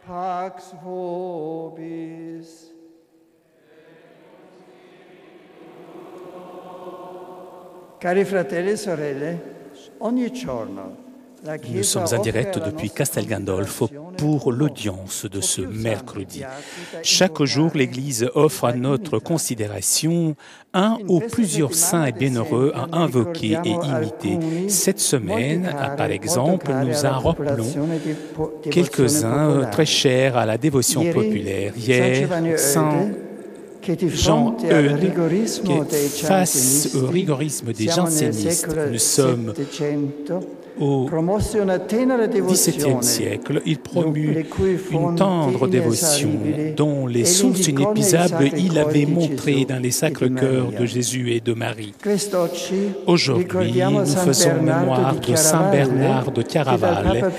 Pax vobis. Cari fratelli e sorelle, ogni giorno Nous sommes en direct depuis Castel Gandolfo pour l'audience de ce mercredi. Chaque jour, l'Église offre à notre considération un ou plusieurs saints et bienheureux à invoquer et imiter. Cette semaine, par exemple, nous en rappelons quelques-uns très chers à la dévotion populaire. Hier, Saint Jean Eudes, qui face au rigorisme des jansénistes, nous sommes au XVIIe siècle, il promut une tendre dévotion dont les sources inépuisables il avait montrées dans les sacres cœurs de Jésus et de Marie. Aujourd'hui, nous faisons mémoire de Saint Bernard de Chiaraval,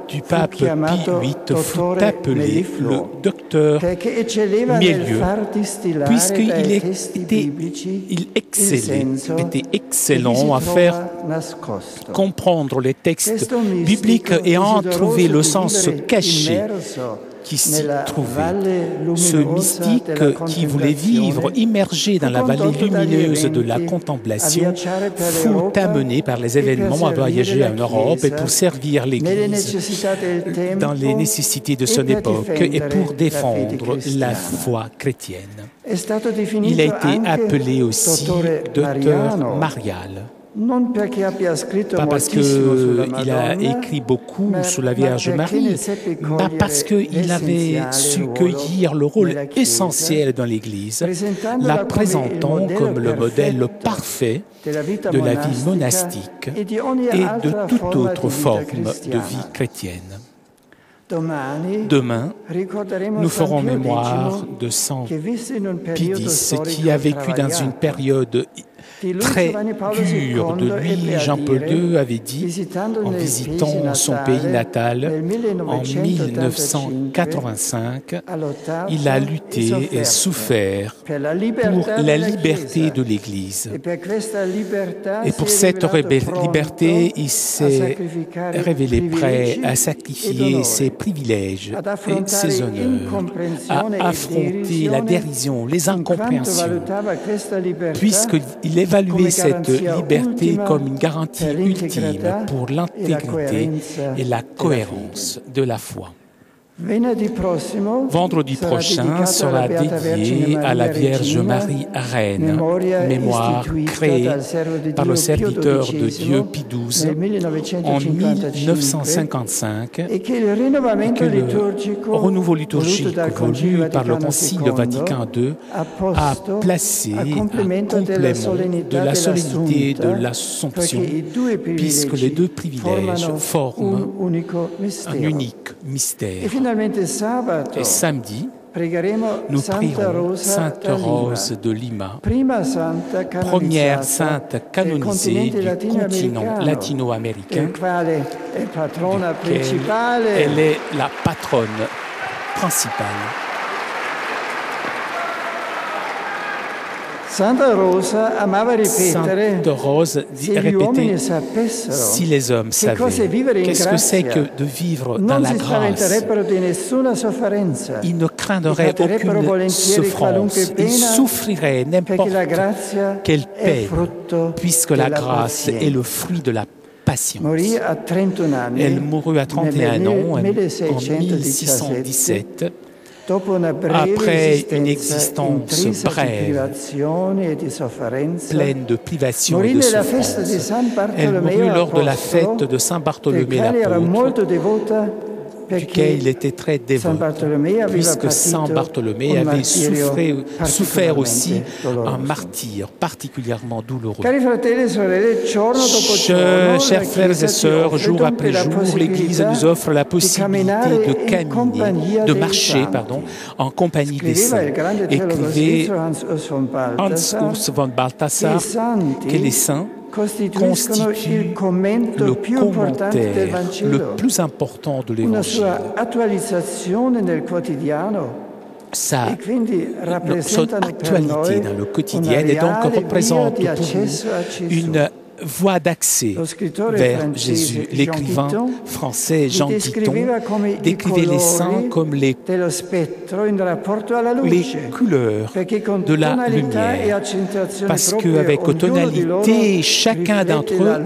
qui du pape Pie VIII fut appelé le docteur Mielieu, puisqu'il était excellent à faire comprendre les textes bibliques et à en trouver le sens caché qui s'y trouvait. Ce mystique qui voulait vivre immergé dans la vallée lumineuse de la contemplation fut amené par les événements à voyager en Europe et pour servir l'Église dans les nécessités de son époque et pour défendre la foi chrétienne. Il a été appelé aussi docteur marial. Pas parce qu'il a écrit beaucoup sur la Vierge Marie, mais parce qu'il avait su cueillir le rôle essentiel dans l'Église, la présentant comme le modèle parfait de la vie monastique et de toute autre forme de vie chrétienne. Demain, nous ferons mémoire de Saint Pie X qui a vécu dans une période très dur de lui. Jean-Paul II avait dit, en visitant son pays natal en 1985, il a lutté et souffert pour la liberté de l'Église. Et pour cette liberté, il s'est révélé prêt à sacrifier ses privilèges et ses honneurs, à affronter la dérision, les incompréhensions, puisqu'il évaluait cette liberté comme une garantie ultime pour l'intégrité et la cohérence de la foi. Vendredi prochain sera dédié à la Vierge Marie Reine, mémoire créée par le serviteur de Dieu Pie XII en 1955 et que le renouveau liturgique voulu par le Concile Vatican II a placé un complément de la solennité de l'Assomption, puisque les deux privilèges forment un unique mystère. Et samedi, nous prierons Sainte Rose de Lima, première sainte canonisée du continent latino-américain, duquel elle est la patronne principale. Sainte Rose répétait, si les hommes savaient qu'est-ce que c'est que de vivre dans la grâce, ils ne craindraient aucune souffrance, ils souffriraient n'importe quelle peine, puisque la grâce est le fruit de la patience. Elle mourut à 31 ans en 1617, après une existence brève, pleine de privations et de souffrances. Elle mourut lors de la fête de Saint Bartholomé l'apôtre, duquel il était très dévot, puisque Saint Bartholomé avait souffert aussi un martyre particulièrement douloureux. Chers frères et sœurs, jour après jour, l'Église nous offre la possibilité de marcher en compagnie des saints. Écrivait Hans Urs von Balthasar que les saints constitue le commentaire le plus important de l'Évangile. Son actualité dans le quotidien et donc représente pour nous une voie d'accès vers Jésus. L'écrivain français Jean Guiton décrivait les saints comme les couleurs de la lumière, parce qu'avec tonalité, chacun d'entre eux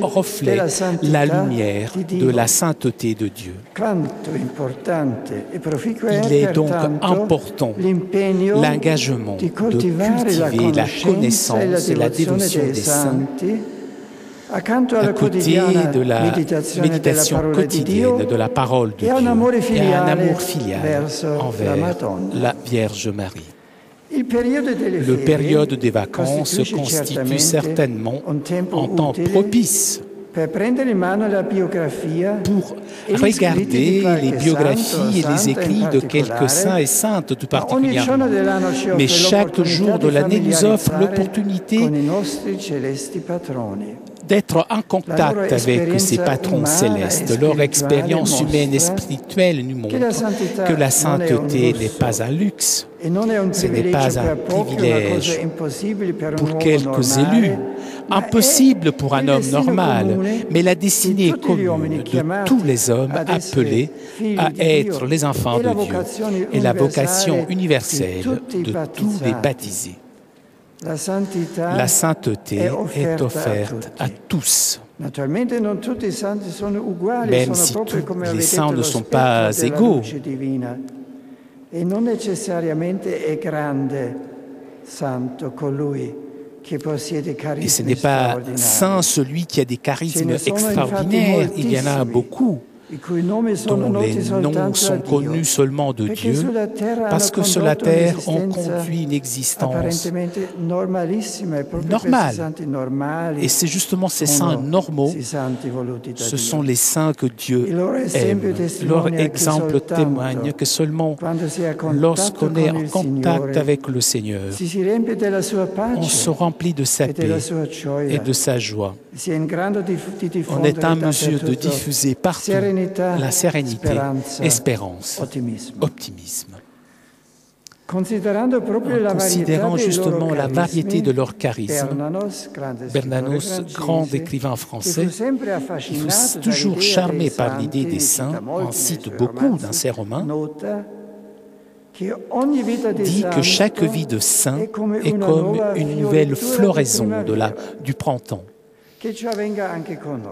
reflète la lumière de la sainteté de Dieu. Il est donc important l'engagement de cultiver la connaissance et la dévotion des saints à côté de la méditation quotidienne de la parole de Dieu et un amour filial envers la Vierge Marie. Le période des vacances constitue certainement un temps propice pour regarder les biographies et les écrits de quelques saints et saintes tout particulièrement. Mais chaque jour de l'année nous offre l'opportunité d'être en contact avec ces patrons célestes. Leur expérience humaine et spirituelle nous montre que la sainteté n'est pas un luxe, ce n'est pas un privilège pour quelques élus, impossible pour un homme normal, mais la destinée commune de tous les hommes appelés à être les enfants de Dieu et la vocation universelle de tous les baptisés. La sainteté est offerte à tous. Même si tous les saints ne sont pas égaux. Et ce n'est pas saint celui qui a des charismes extraordinaires. Il y en a beaucoup dont les noms sont connus seulement de Dieu, parce que sur la terre, on conduit une existence normale. Et c'est justement ces saints normaux, ce sont les saints que Dieu aime. Leur exemple témoigne que seulement lorsqu'on est en contact avec le Seigneur, on se remplit de sa paix et de sa joie. On est en mesure de diffuser partout la sérénité, espérance, optimisme. En considérant justement la variété de leur charisme, Bernanos, grand écrivain français, qui fut toujours charmé par l'idée des saints, en cite beaucoup dans ses romans, dit que chaque vie de saint est comme une nouvelle floraison du printemps.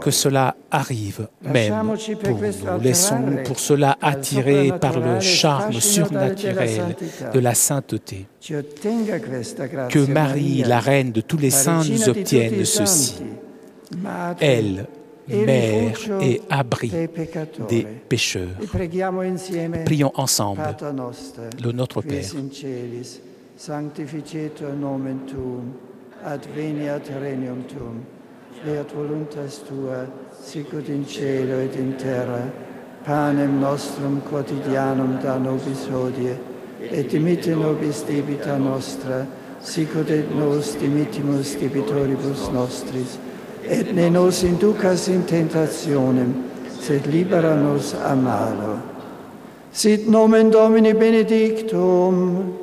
Que cela arrive même pour nous. Laissons-nous pour cela attirer par le charme surnaturel de la sainteté. Que Marie, la reine de tous les saints, nous obtienne ceci. Elle, mère et abri des pécheurs. Prions ensemble le Notre Père. Sanctificetur nomen tuum, adveniat regnum tuum. Fiat voluntas tua, sicut in cielo et in terra. Panem nostrum quotidianum da nobis hodie, et dimitte nobis debita nostra, sicut et nos dimittimus debitoribus nostris. Et ne nos inducas in tentationem, sed libera nos a malo. Sit nomen Domini benedictum,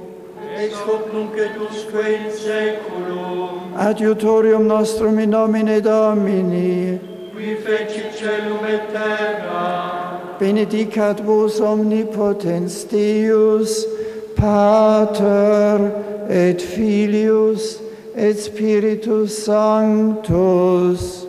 ex hoc nunc et usque in saeculum. Adiutorium nostrum in nomine Domini, qui fecit caelum et terra. Benedicat vos omnipotens Deus, Pater et Filius et Spiritus Sanctus.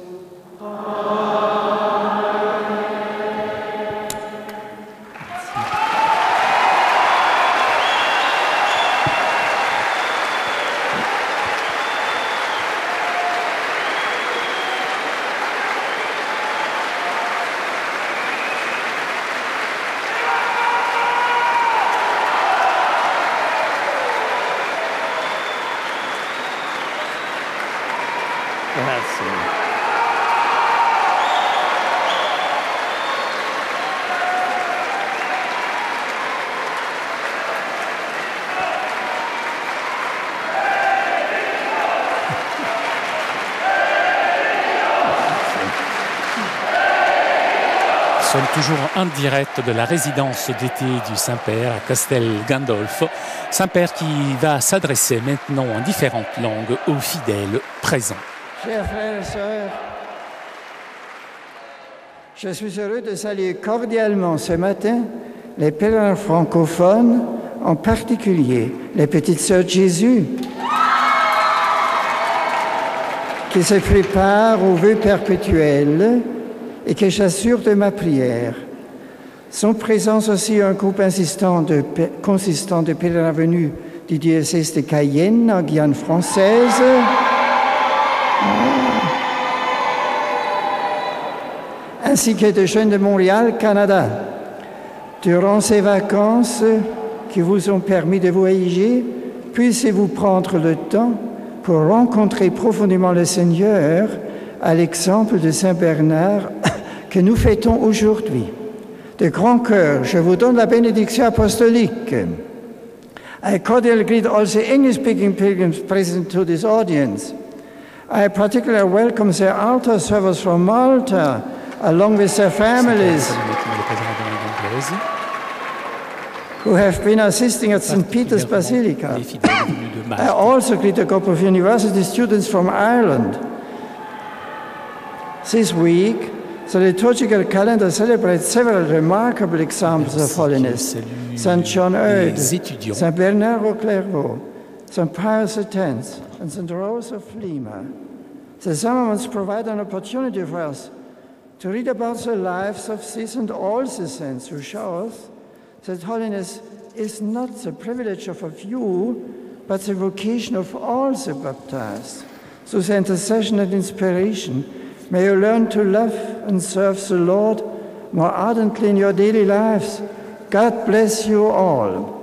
Nous sommes toujours en direct de la résidence d'été du Saint-Père à Castel Gandolfo. Saint-Père qui va s'adresser maintenant en différentes langues aux fidèles présents. Chers frères et sœurs, je suis heureux de saluer cordialement ce matin les pèlerins francophones, en particulier les petites sœurs de Jésus, qui se préparent aux vœux perpétuels et que j'assure de ma prière. Sont présents aussi un groupe consistant de pèlerins venus du diocèse de Cayenne, en Guyane française, ainsi que de jeunes de Montréal, Canada. Durant ces vacances qui vous ont permis de voyager, puissiez-vous prendre le temps pour rencontrer profondément le Seigneur à l'exemple de Saint Bernard que nous fêtons aujourd'hui. De grand cœur, je vous donne la bénédiction apostolique. I cordially greet all the English-speaking pilgrims present to this audience. I particularly welcome the altar servers from Malta, along with their families, who have been assisting at St. Peter's Basilica. I also greet a group of university students from Ireland. This week, the liturgical calendar celebrates several remarkable examples of holiness. St. John Eudes, St. Bernard of Clairvaux, St. Pius X, and St. Rose of Lima. The sacraments provide an opportunity for us to read about the lives of these and all the saints who show us that holiness is not the privilege of a few, but the vocation of all the baptized. Through the intercession and inspiration, may you learn to love and serve the Lord more ardently in your daily lives. God bless you all.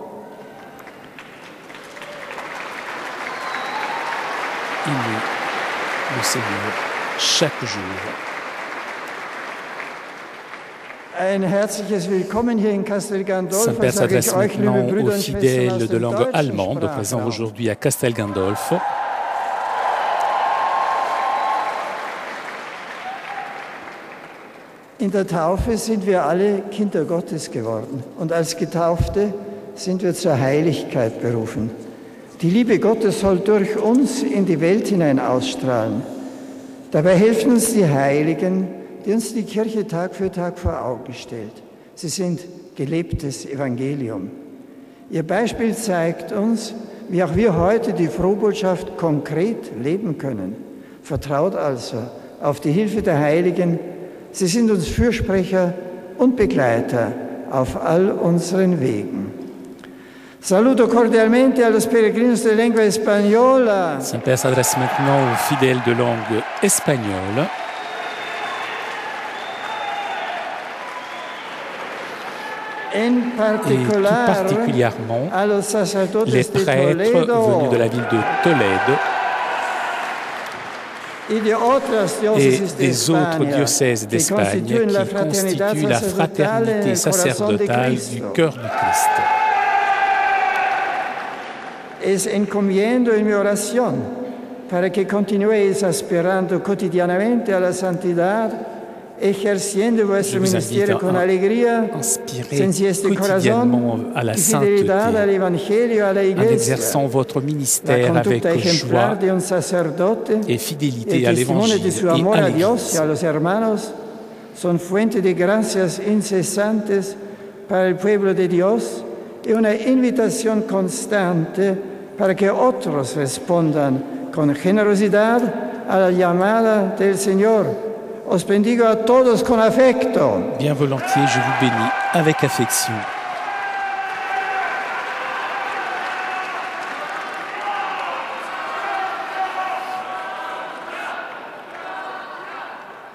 Aimez le Seigneur chaque jour. Ein herzliches Willkommen hier in Castel Gandolfo. Saint-Père s'adresse maintenant aux fidèles de langue allemande présents aujourd'hui à Castel Gandolfo. In der Taufe sind wir alle Kinder Gottes geworden und als Getaufte sind wir zur Heiligkeit berufen. Die Liebe Gottes soll durch uns in die Welt hinein ausstrahlen. Dabei helfen uns die Heiligen, die uns die Kirche Tag für Tag vor Augen stellt. Sie sind gelebtes Evangelium. Ihr Beispiel zeigt uns, wie auch wir heute die Frohbotschaft konkret leben können. Vertraut also auf die Hilfe der Heiligen. Sie sind uns Fürsprecher und Begleiter auf all unseren Wegen. Saluto cordialmente a los peregrinos de lengua española. Saint-Père s'adresse maintenant aux fidèles de langue espagnole. Et tout particulièrement les prêtres venus de la ville de Tolède et des autres diocèses d'Espagne qui constituent la fraternité sacerdotale du cœur du Christ. Es encomiendo en mi oración para que continuéis aspirando cotidianamente a la santidad, ejerciendo vuestro ministerio con alegría, sencillez de corazón y fidelidad al Evangelio, a la Iglesia. En exerçant votre ministère avec joie et fidélité à l'Évangile et à l'Église. A los hermanos son fuente de gracias incesantes para el pueblo de Dios y una invitación constante para que otros respondan con generosidad a la llamada del Señor. Os bendigo a todos con afecto. Bien volontiers, je vous bénis avec affection.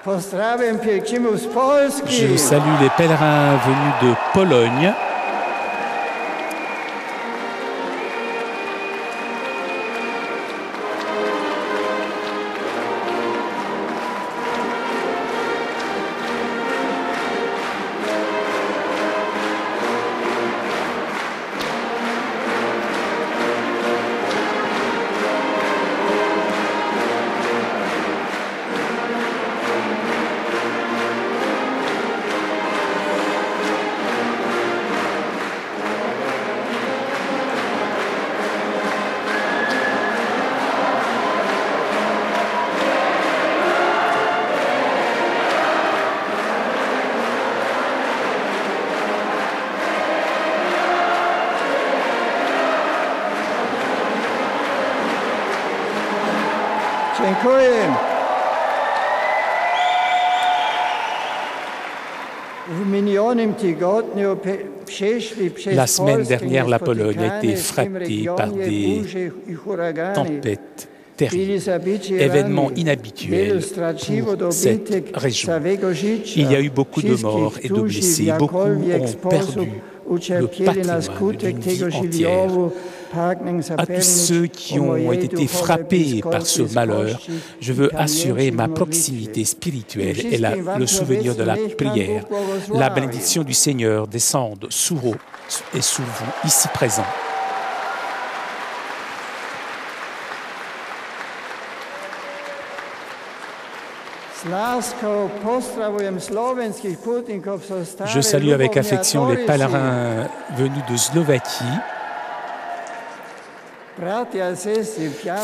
Pozdrawiam pielgrzymów z Polski. Je salue les pèlerins venus de Pologne. La semaine dernière, la Pologne a été frappée par des tempêtes terribles, événements inhabituels pour cette région. Il y a eu beaucoup de morts et de blessés. Beaucoup ont perdu le patrimoine d'une vie entière. À tous ceux qui ont été frappés par ce malheur, je veux assurer ma proximité spirituelle et le souvenir de la prière. La bénédiction du Seigneur descende sur eux et sur vous, ici présents. Je salue avec affection les pèlerins venus de Slovaquie.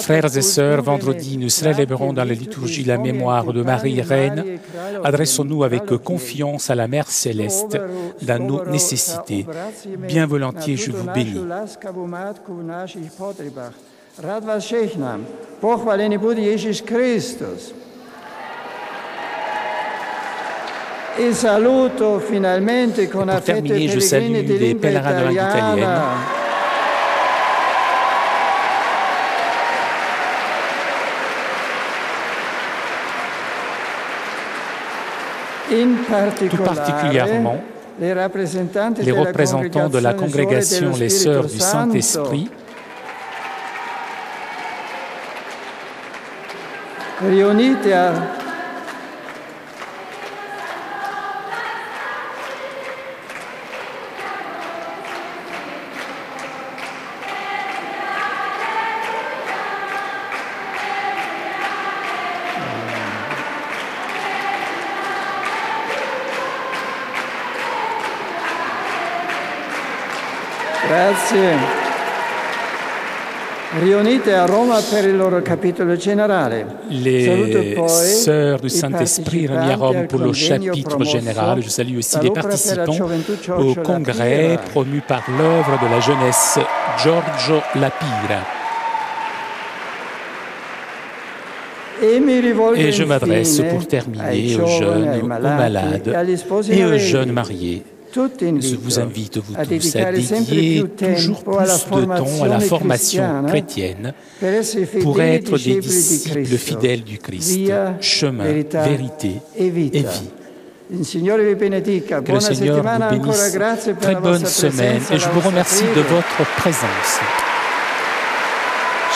Frères et sœurs, vendredi, nous célébrerons dans la liturgie la mémoire de Marie Reine. Adressons-nous avec confiance à la Mère Céleste dans nos nécessités. Bien volontiers, je vous bénis. Pour terminer, je salue les pèlerins de langue italienne. Tout particulièrement les représentants de la congrégation Les Sœurs du Saint-Esprit, Grazie. Riunite a Roma per il loro capitolo generale. Les sœurs du Saint-Esprit réunies à Rome pour le chapitre général. Je salue aussi les participants au congrès promu par l'œuvre de la jeunesse Giorgio Lapira. Et je m'adresse pour terminer aux jeunes, aux malades et aux jeunes mariés. Je vous invite, vous tous, à dédier toujours plus de temps à la formation chrétienne pour être des disciples fidèles du Christ, chemin, vérité et vie. Que le Seigneur vous bénisse. Très bonne semaine et je vous remercie de votre présence.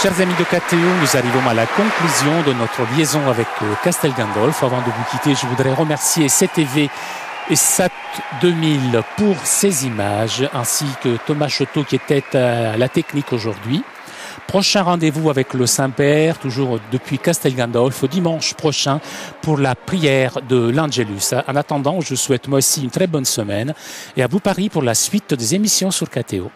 Chers amis de KTO, nous arrivons à la conclusion de notre liaison avec Castel Gandolfo. Avant de vous quitter, je voudrais remercier CTV et SAT 2000 pour ces images, ainsi que Thomas Choteau qui était à la technique aujourd'hui. Prochain rendez-vous avec le Saint-Père, toujours depuis Castel Gandolfo, dimanche prochain pour la prière de l'Angelus. En attendant, je souhaite moi aussi une très bonne semaine et à vous Paris pour la suite des émissions sur KTO.